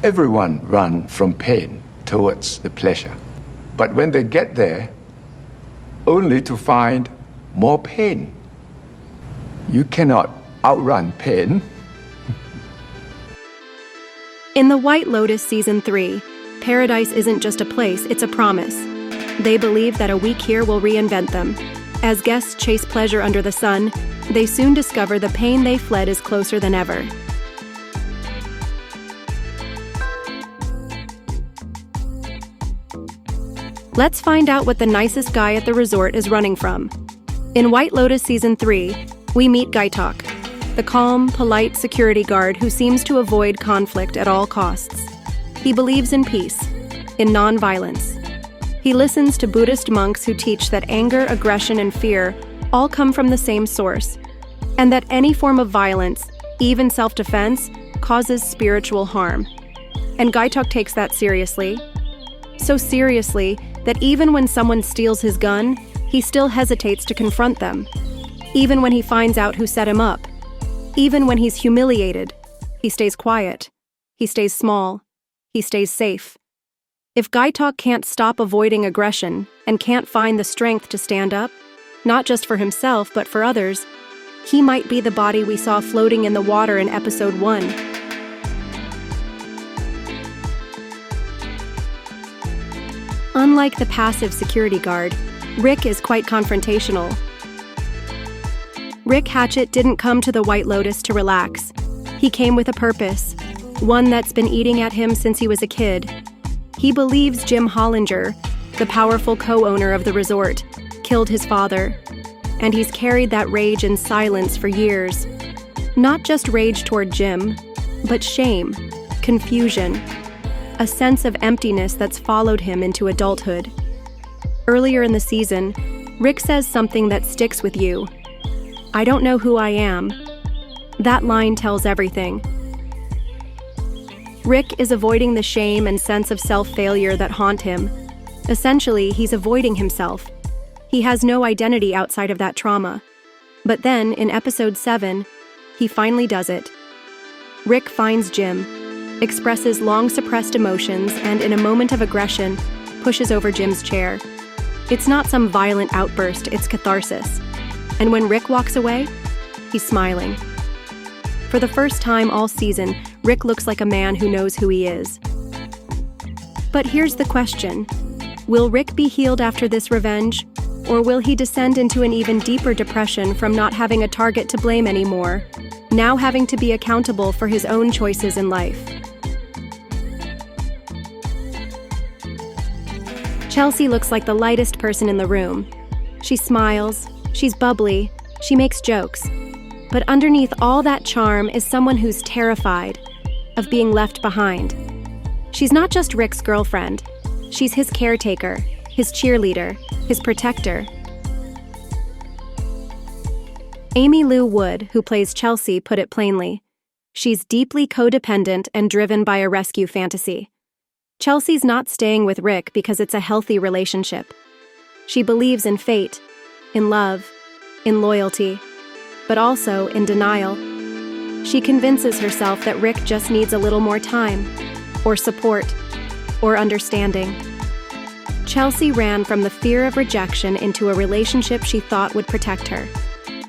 Everyone runs from pain towards the pleasure. But when they get there, only to find more pain. You cannot outrun pain. In The White Lotus Season 3, paradise isn't just a place, it's a promise. They believe that a week here will reinvent them. As guests chase pleasure under the sun, they soon discover the pain they fled is closer than ever. Let's find out what the nicest guy at the resort is running from. In White Lotus Season 3, we meet Gaitok, the calm, polite security guard who seems to avoid conflict at all costs. He believes in peace, in non-violence. He listens to Buddhist monks who teach that anger, aggression, and fear all come from the same source, and that any form of violence, even self-defense, causes spiritual harm. And Gaitok takes that seriously. So seriously that even when someone steals his gun, he still hesitates to confront them. Even when he finds out who set him up. Even when he's humiliated, he stays quiet. He stays small. He stays safe. If Gaitok can't stop avoiding aggression and can't find the strength to stand up, not just for himself but for others, he might be the body we saw floating in the water in Episode 1. Unlike the passive security guard, Rick is quite confrontational. Rick Hatchett didn't come to the White Lotus to relax. He came with a purpose, one that's been eating at him since he was a kid. He believes Jim Hollinger, the powerful co-owner of the resort, killed his father, and he's carried that rage in silence for years. Not just rage toward Jim, but shame, confusion, a sense of emptiness that's followed him into adulthood. Earlier in the season, Rick says something that sticks with you. "I don't know who I am." That line tells everything. Rick is avoiding the shame and sense of self-failure that haunt him. Essentially, he's avoiding himself. He has no identity outside of that trauma. But then, in Episode 7, he finally does it. Rick finds Jim, expresses long-suppressed emotions, and in a moment of aggression, pushes over Jim's chair. It's not some violent outburst, it's catharsis. And when Rick walks away, he's smiling. For the first time all season, Rick looks like a man who knows who he is. But here's the question. Will Rick be healed after this revenge? Or will he descend into an even deeper depression from not having a target to blame anymore, now having to be accountable for his own choices in life? Chelsea looks like the lightest person in the room. She smiles, she's bubbly, she makes jokes. But underneath all that charm is someone who's terrified of being left behind. She's not just Rick's girlfriend. She's his caretaker, his cheerleader, his protector. Amy Lou Wood, who plays Chelsea, put it plainly. She's deeply codependent and driven by a rescue fantasy. Chelsea's not staying with Rick because it's a healthy relationship. She believes in fate, in love, in loyalty, but also in denial. She convinces herself that Rick just needs a little more time, or support, or understanding. Chelsea ran from the fear of rejection into a relationship she thought would protect her.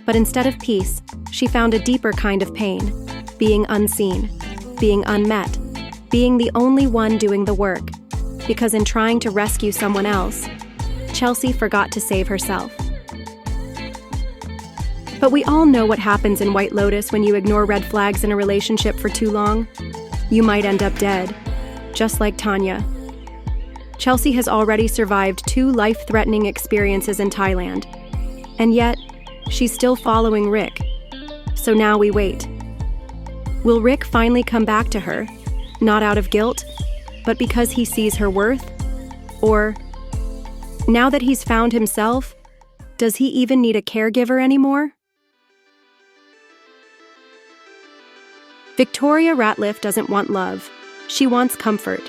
But instead of peace, she found a deeper kind of pain, being unseen, being unmet, being the only one doing the work, because in trying to rescue someone else, Chelsea forgot to save herself. But we all know what happens in White Lotus when you ignore red flags in a relationship for too long. You might end up dead, just like Tanya. Chelsea has already survived 2 life-threatening experiences in Thailand, and yet, she's still following Rick. So now we wait. Will Rick finally come back to her? Not out of guilt, but because he sees her worth? Or, now that he's found himself, does he even need a caregiver anymore? Victoria Ratliff doesn't want love. She wants comfort,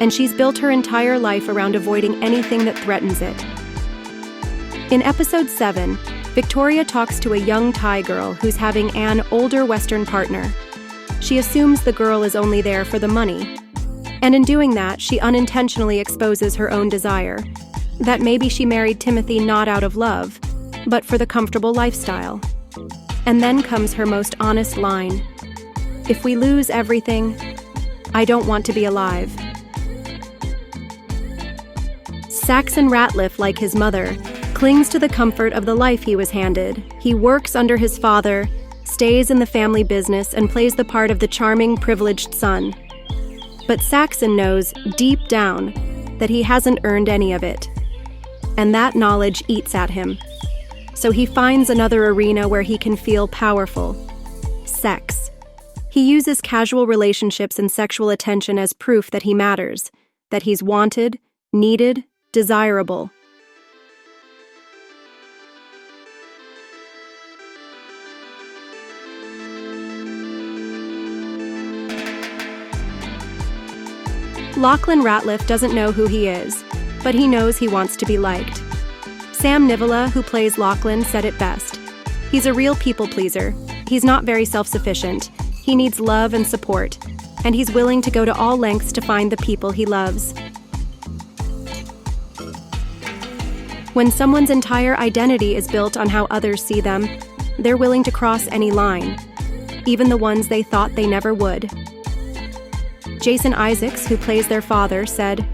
and she's built her entire life around avoiding anything that threatens it. In Episode 7, Victoria talks to a young Thai girl who's having an older Western partner. She assumes the girl is only there for the money, And in doing that, she unintentionally exposes her own desire, that maybe she married Timothy not out of love, but for the comfortable lifestyle. And then comes her most honest line. If we lose everything, I don't want to be alive. Saxon Ratliff, like his mother, clings to the comfort of the life he was handed. He works under his father, stays in the family business, and plays the part of the charming, privileged son. But Saxon knows, deep down, that he hasn't earned any of it. And that knowledge eats at him. So he finds another arena where he can feel powerful. Sex. He uses casual relationships and sexual attention as proof that he matters, that he's wanted, needed, desirable. Lochlan Ratliff doesn't know who he is, but he knows he wants to be liked. Sam Nivola, who plays Lochlan, said it best. He's a real people pleaser. He's not very self-sufficient. He needs love and support, and he's willing to go to all lengths to find the people he loves. When someone's entire identity is built on how others see them, they're willing to cross any line, even the ones they thought they never would. Jason Isaacs, who plays their father, said,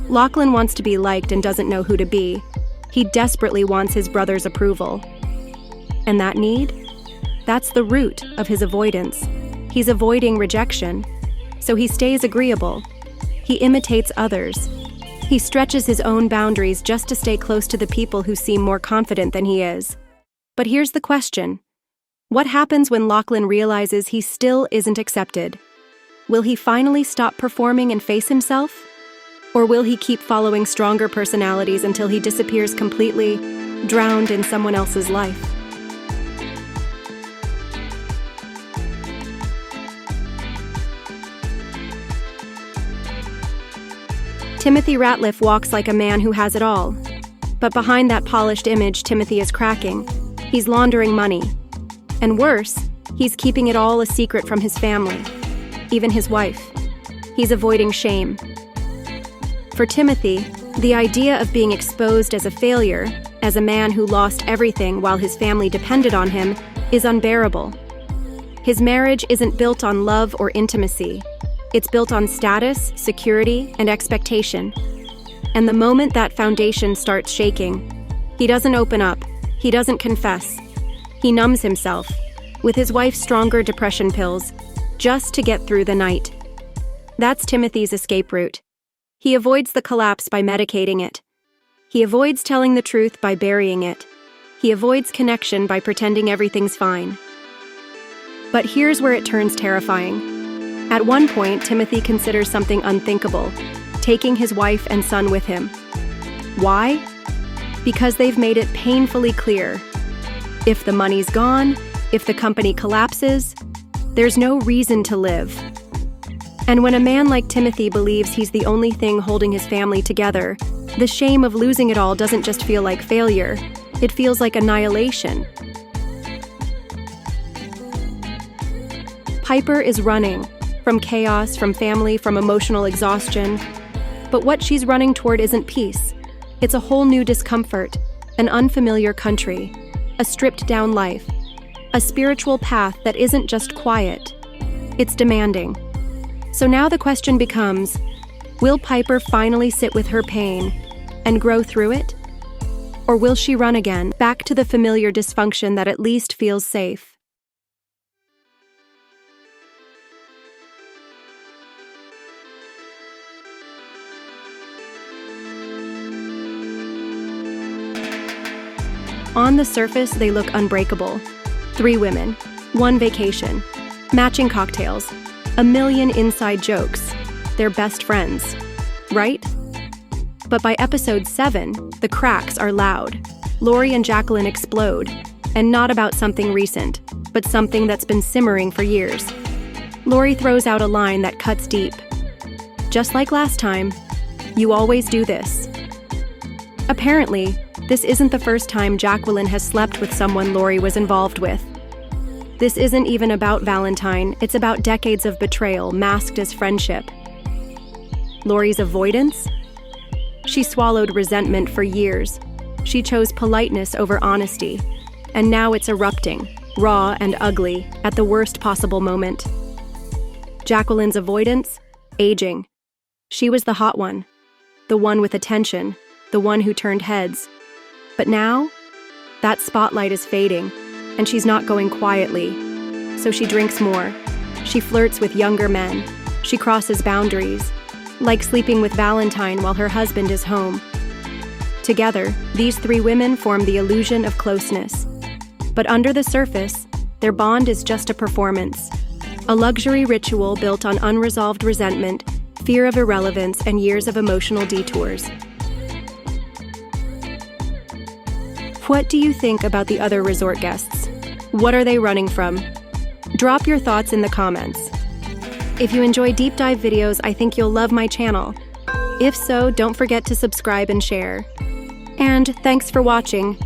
Lochlan wants to be liked and doesn't know who to be. He desperately wants his brother's approval. And that need? That's the root of his avoidance. He's avoiding rejection, so he stays agreeable. He imitates others. He stretches his own boundaries just to stay close to the people who seem more confident than he is. But here's the question. What happens when Lochlan realizes he still isn't accepted? Will he finally stop performing and face himself? Or will he keep following stronger personalities until he disappears completely, drowned in someone else's life? Timothy Ratliff walks like a man who has it all. But behind that polished image, Timothy is cracking. He's laundering money. And worse, he's keeping it all a secret from his family, even his wife. He's avoiding shame. For Timothy, the idea of being exposed as a failure, as a man who lost everything while his family depended on him, is unbearable. His marriage isn't built on love or intimacy. It's built on status, security, and expectation. And the moment that foundation starts shaking, he doesn't open up, he doesn't confess. He numbs himself, with his wife's stronger depression pills, just to get through the night. That's Timothy's escape route. He avoids the collapse by medicating it. He avoids telling the truth by burying it. He avoids connection by pretending everything's fine. But here's where it turns terrifying. At one point, Timothy considers something unthinkable, taking his wife and son with him. Why? Because they've made it painfully clear. If the money's gone, if the company collapses, there's no reason to live. And when a man like Timothy believes he's the only thing holding his family together, the shame of losing it all doesn't just feel like failure, it feels like annihilation. Piper is running. From chaos, from family, from emotional exhaustion. But what she's running toward isn't peace. It's a whole new discomfort, an unfamiliar country, a stripped-down life, a spiritual path that isn't just quiet. It's demanding. So now the question becomes, will Piper finally sit with her pain and grow through it? Or will she run again, back to the familiar dysfunction that at least feels safe? On the surface, they look unbreakable. 3 women, 1 vacation, matching cocktails, a million inside jokes. They're best friends, right? But by episode 7, the cracks are loud. Laurie and Jacqueline explode, and not about something recent, but something that's been simmering for years. Laurie throws out a line that cuts deep. Just like last time, you always do this. Apparently, this isn't the first time Jacqueline has slept with someone Laurie was involved with. This isn't even about Valentine, it's about decades of betrayal masked as friendship. Laurie's avoidance? She swallowed resentment for years. She chose politeness over honesty. And now it's erupting, raw and ugly, at the worst possible moment. Jacqueline's avoidance? Aging. She was the hot one. The one with attention. The one who turned heads. But now, that spotlight is fading, and she's not going quietly. So she drinks more. She flirts with younger men. She crosses boundaries, like sleeping with Valentine while her husband is home. Together, these three women form the illusion of closeness. But under the surface, their bond is just a performance. A luxury ritual built on unresolved resentment, fear of irrelevance, and years of emotional detours. What do you think about the other resort guests? What are they running from? Drop your thoughts in the comments. If you enjoy deep dive videos, I think you'll love my channel. If so, don't forget to subscribe and share. And thanks for watching.